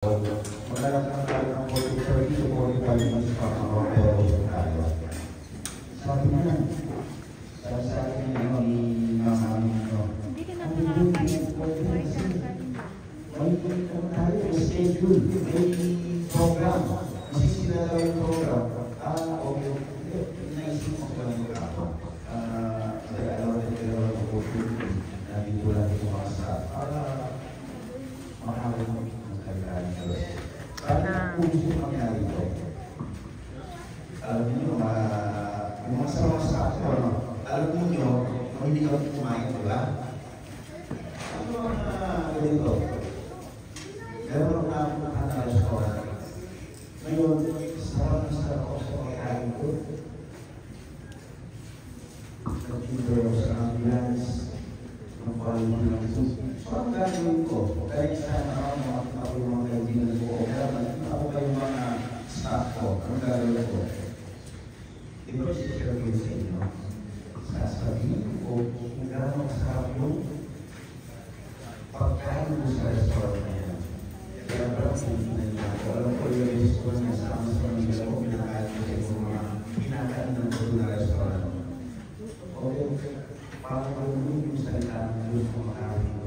Maglalak lang tayo ng 40 to 45 minutes pa ang mga tayo. Sabi niya, sa akin ni Mama Amino, hindi ka na nakakayas mag-work may tayo, may schedule, may program. Masisila daw yung program. Okay. Naisip mo ka lang ako. Dalawa ng opportunity na dito lang ito makasap. Makawin mo ang kailangan ng Diyos. Kung gusto mangyari ito, alam niyo, yung mga sama-sama ako, alam niyo, hindi ka kumain, di ba? Ano ang ganito? Meron na ako nakatalas ko. Ngayon, sarap ako sa pagkain ko. Nag-ito sa ambulance, ang quality ng soup. So, ang gagawin ko, kahit sana ako yung mga kaibigan ko, ako pa yung mga staff ko, ang gagawin ko. Ito si Sherwin sa inyo. Sasabihin ko kung gano'ng masarap yung pagkain mo sa restaurant na yan. Kaya parang sinihin na ako. Alam ko yung restaurant na sa mga ko, pinakain ko sa mga pinakain ng puto na restaurant. Okay, parang yung salita ng Diyos kumakain